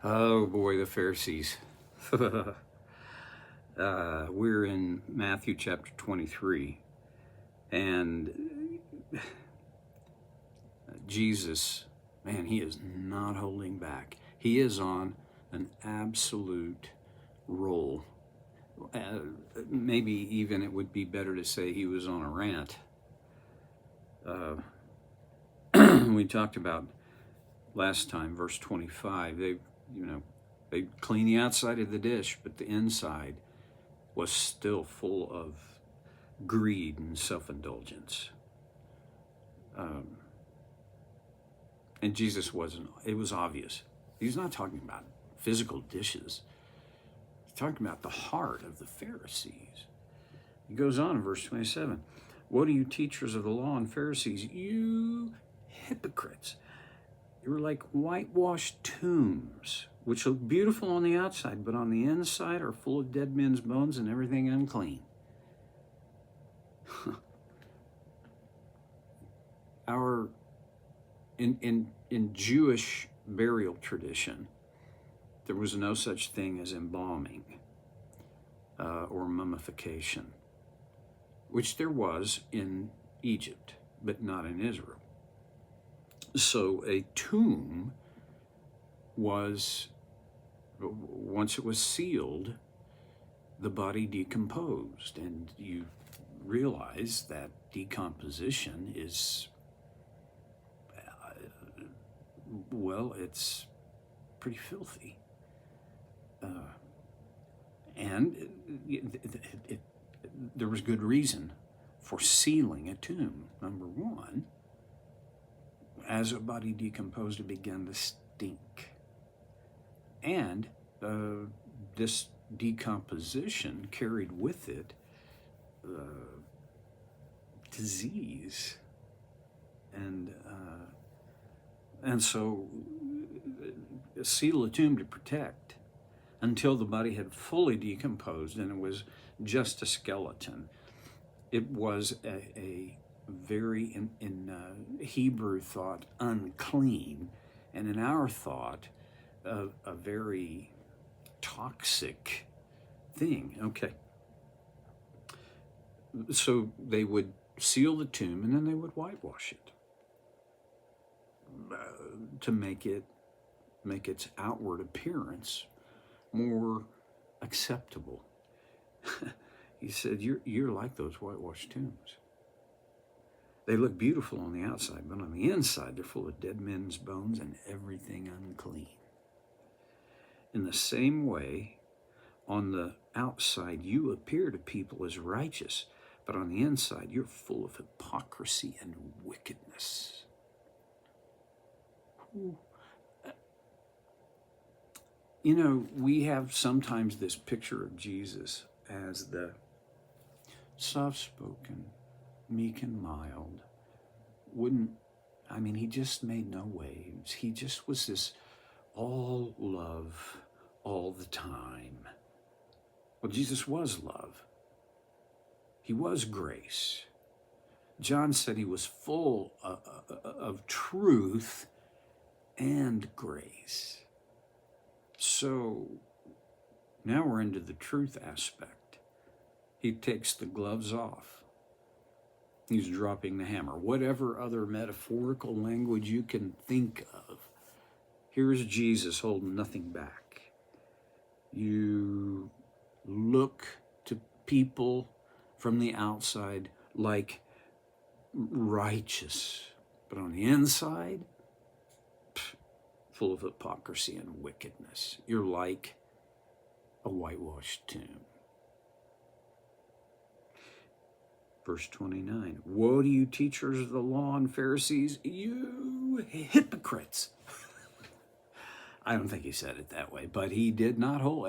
Oh boy, the Pharisees. We're in Matthew chapter 23, and Jesus, man, he is not holding back. He is on an absolute roll. Maybe even it would be better to say he was on a rant. We talked about last time, verse 25. They clean the outside of the dish, but the inside was still full of greed and self-indulgence. And Jesus wasn't, it was obvious. He's not talking about physical dishes. He's talking about the heart of the Pharisees. He goes on in verse 27. Woe to you, teachers of the law and Pharisees, you hypocrites. You're like whitewashed tombs, which look beautiful on the outside, but on the inside are full of dead men's bones and everything unclean. In Jewish burial tradition, there was no such thing as embalming or mummification, which there was in Egypt, but not in Israel. So a tomb was, once it was sealed, the body decomposed, and you realize that decomposition is, well, it's pretty filthy. And there was good reason for sealing a tomb. Number one, as a body decomposed, it began to stink. And this decomposition carried with it disease. And so seal a tomb to protect until the body had fully decomposed and it was just a skeleton. It was a very, in Hebrew thought, unclean, and in our thought, a very toxic thing. Okay. So they would seal the tomb and then they would whitewash it to make its outward appearance more acceptable. He said, you're like those whitewashed tombs. They look beautiful on the outside, but on the inside, they're full of dead men's bones and everything unclean. In the same way, on the outside, you appear to people as righteous, but on the inside, you're full of hypocrisy and wickedness. You know, we have sometimes this picture of Jesus as the soft-spoken, meek and mild. He just made no waves. He just was this all love all the time. Well, Jesus was love. He was grace. John said he was full of truth and grace. So now we're into the truth aspect. He takes the gloves off. He's dropping the hammer. Whatever other metaphorical language you can think of, here's Jesus holding nothing back. You look to people from the outside like righteous, but on the inside, full of hypocrisy and wickedness. You're like a whitewashed tomb. Verse 29, woe to you, teachers of the law and Pharisees, you hypocrites. I don't think he said it that way, but he did not hold.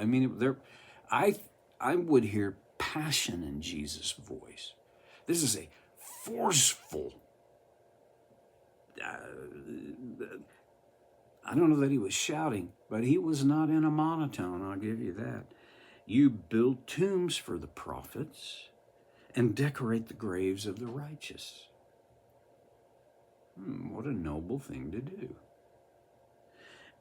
I would hear passion in Jesus' voice. This is a forceful, I don't know that he was shouting, but he was not in a monotone, I'll give you that. You build tombs for the prophets and decorate the graves of the righteous. What a noble thing to do.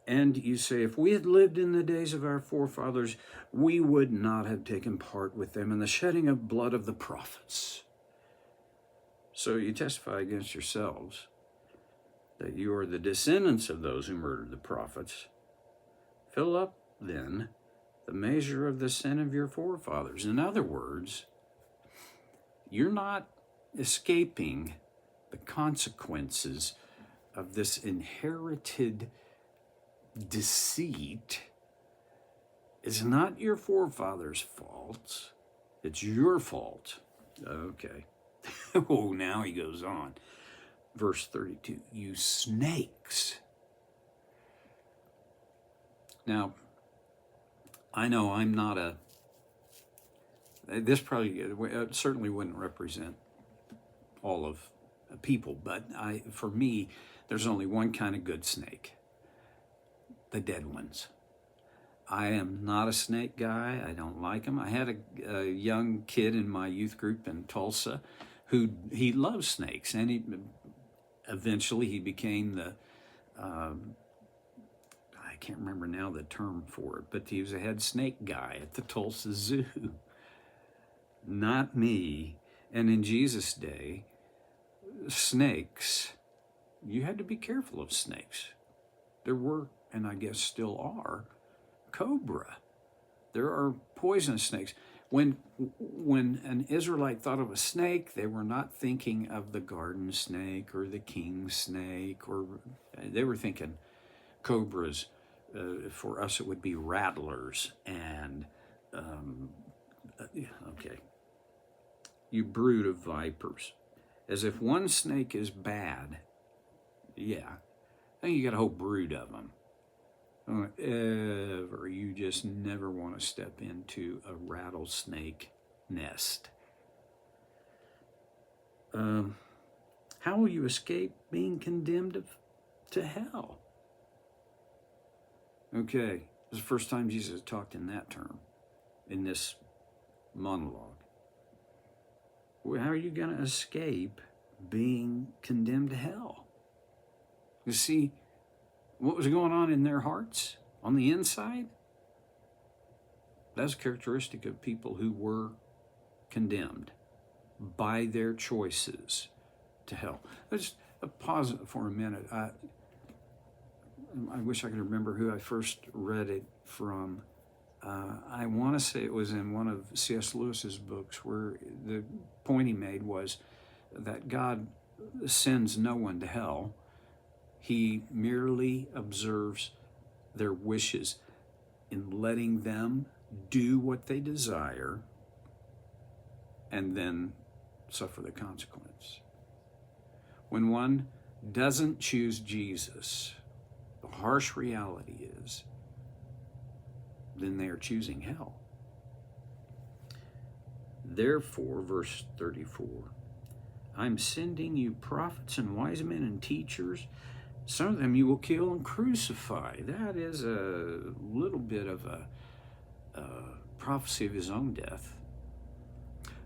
And you say, if we had lived in the days of our forefathers, we would not have taken part with them in the shedding of blood of the prophets. So you testify against yourselves that you are the descendants of those who murdered the prophets. Fill up, then, the measure of the sin of your forefathers. In other words, you're not escaping the consequences of this inherited deceit. It's not your forefathers' fault. It's your fault. Okay. Oh, now he goes on. Verse 32, you snakes. Now, I know I'm not this probably certainly wouldn't represent all of people, but for me, there's only one kind of good snake, the dead ones. I am not a snake guy. I don't like them. I had a young kid in my youth group in Tulsa he loves snakes, and eventually he became the, I can't remember now the term for it, but he was a head snake guy at the Tulsa Zoo. Not me. And in Jesus' day, snakes, you had to be careful of snakes. There were, and I guess still are, cobra. There are poisonous snakes. When an Israelite thought of a snake, they were not thinking of the garden snake or the king snake, or they were thinking cobras. For us, it would be rattlers and, okay, you brood of vipers. As if one snake is bad, yeah, then you got a whole brood of them. You just never want to step into a rattlesnake nest. How will you escape being condemned to hell? Okay, this is the first time Jesus talked in that term, in this monologue. Well, how are you going to escape being condemned to hell? You see, what was going on in their hearts on the inside? That's characteristic of people who were condemned by their choices to hell. Let's pause for a minute. I wish I could remember who I first read it from. I want to say it was in one of C.S. Lewis's books, where the point he made was that God sends no one to hell. He merely observes their wishes in letting them do what they desire and then suffer the consequence. When one doesn't choose Jesus, the harsh reality is, then they are choosing hell. Therefore, verse 34, I'm sending you prophets and wise men and teachers. Some of them you will kill and crucify. That is a little bit of a prophecy of his own death.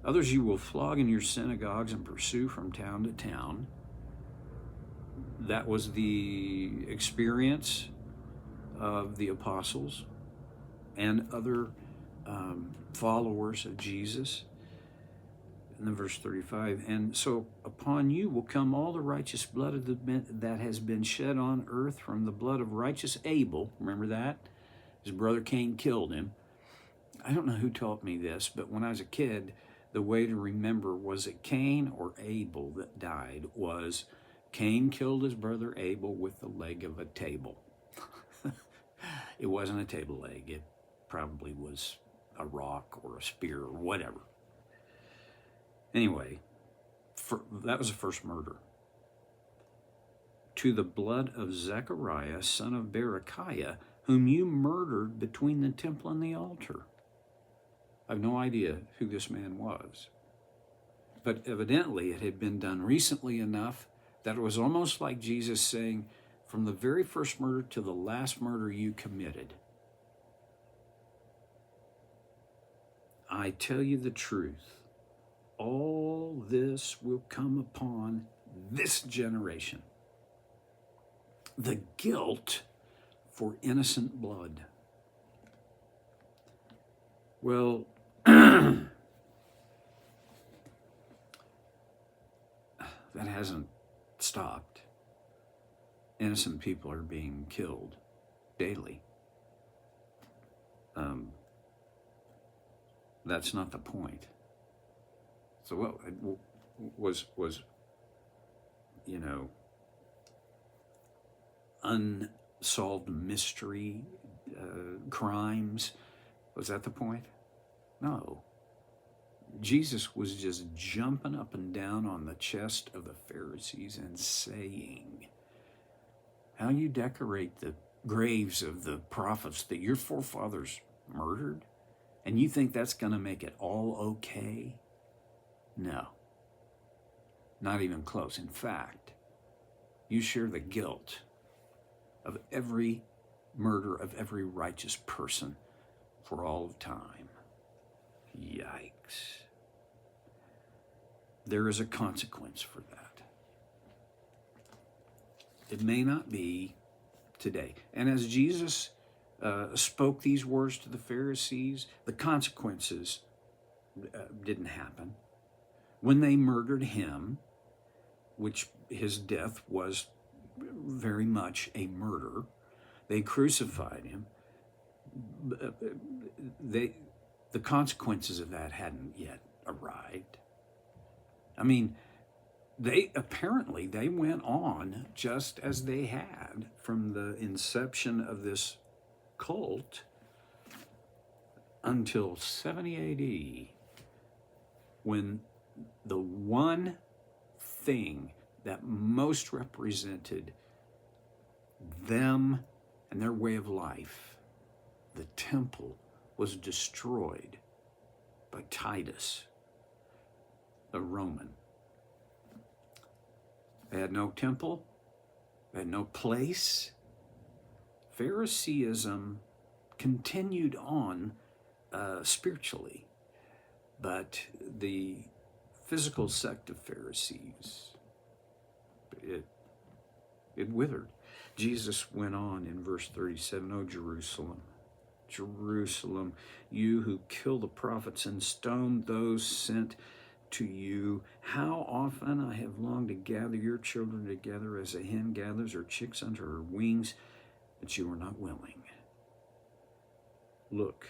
Others you will flog in your synagogues and pursue from town to town. That was the experience of the apostles and other followers of Jesus. And then verse 35, and so upon you will come all the righteous blood of that has been shed on earth, from the blood of righteous Abel. Remember that? His brother Cain killed him. I don't know who taught me this, but when I was a kid, the way to remember, was it Cain or Abel that died, was Cain killed his brother Abel with the leg of a table. It wasn't a table leg. It probably was a rock or a spear or whatever. Anyway, that was the first murder. To the blood of Zechariah, son of Berechiah, whom you murdered between the temple and the altar. I have no idea who this man was. But evidently it had been done recently enough that it was almost like Jesus saying, from the very first murder to the last murder you committed, I tell you the truth, all this will come upon this generation. The guilt for innocent blood. Well, that hasn't stopped. Innocent people are being killed daily. That's not the point. So what was unsolved mystery crimes? Was that the point? No. Jesus was just jumping up and down on the chest of the Pharisees and saying, how you decorate the graves of the prophets that your forefathers murdered, and you think that's going to make it all okay? No, not even close. In fact, you share the guilt of every murder of every righteous person for all of time. Yikes. There is a consequence for that. It may not be today. And as Jesus spoke these words to the Pharisees, the consequences didn't happen. When they murdered him, which his death was very much a murder, they crucified him. The consequences of that hadn't yet arrived. I mean, they went on just as they had from the inception of this cult until 70 AD, when the one thing that most represented them and their way of life, the temple, was destroyed by Titus, the Roman. They had no temple, they had no place. Phariseeism continued on spiritually, but the physical sect of Pharisees, it withered. Jesus went on in verse 37, "O Jerusalem, Jerusalem, you who kill the prophets and stone those sent to you, how often I have longed to gather your children together as a hen gathers her chicks under her wings, but you are not willing. Look,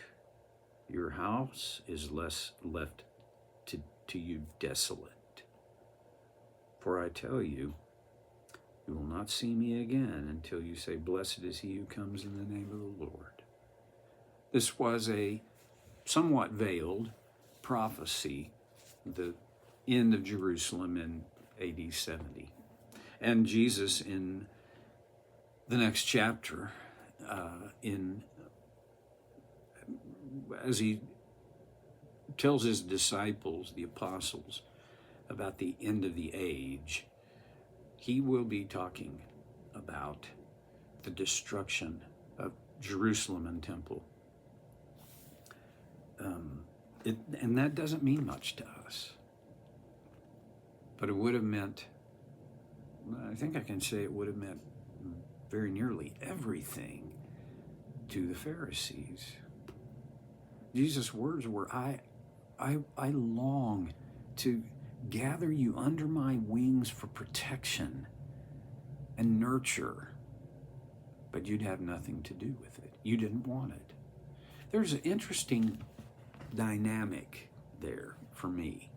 your house is left to you desolate. For I tell you, you will not see me again until you say, blessed is he who comes in the name of the Lord." This was a somewhat veiled prophecy, the end of Jerusalem in AD 70. And Jesus, in the next chapter, as he tells his disciples, the apostles, about the end of the age, he will be talking about the destruction of Jerusalem and temple. And that doesn't mean much to us. But it would have meant, I think I can say it would have meant very nearly everything to the Pharisees. Jesus' words were, I long to gather you under my wings for protection and nurture, but you'd have nothing to do with it. You didn't want it. There's an interesting dynamic there for me.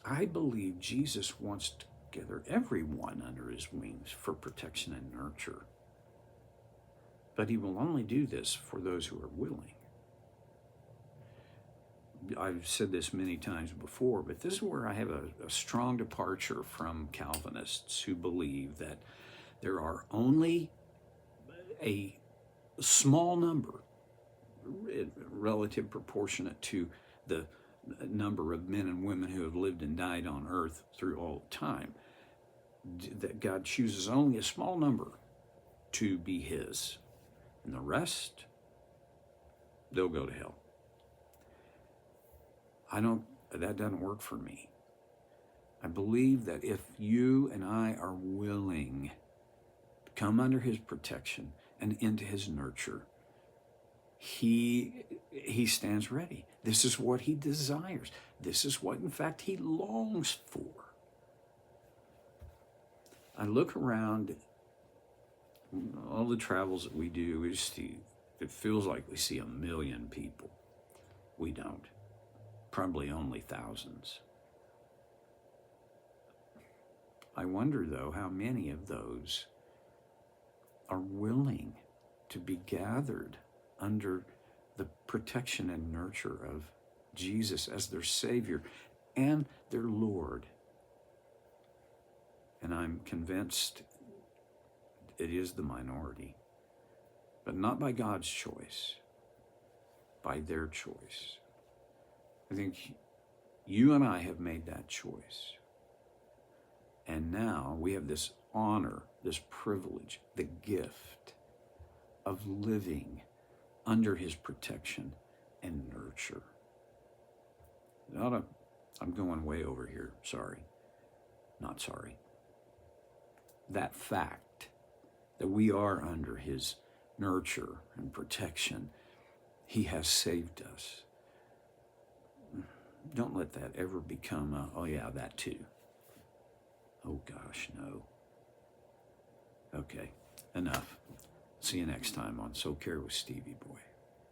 I believe Jesus wants to gather everyone under his wings for protection and nurture. But he will only do this for those who are willing. I've said this many times before, but this is where I have a strong departure from Calvinists who believe that there are only a small number, relative proportionate to the number of men and women who have lived and died on earth through all time, that God chooses only a small number to be his, and the rest, they'll go to hell. That doesn't work for me. I believe that if you and I are willing to come under his protection and into his nurture, he stands ready. This is what he desires. This is what, in fact, he longs for. I look around all the travels that we do, it feels like we see 1 million people. We don't. Probably only thousands. I wonder, though, how many of those are willing to be gathered under the protection and nurture of Jesus as their Savior and their Lord. And I'm convinced it is the minority, but not by God's choice, by their choice. I think you and I have made that choice. And now we have this honor, this privilege, the gift of living under his protection and nurture. I'm going way over here. Sorry. Not sorry. That fact that we are under his nurture and protection, he has saved us. Don't let that ever become oh yeah, that too. Oh gosh, no. Okay, enough. See you next time on So Care with Stevie Boy.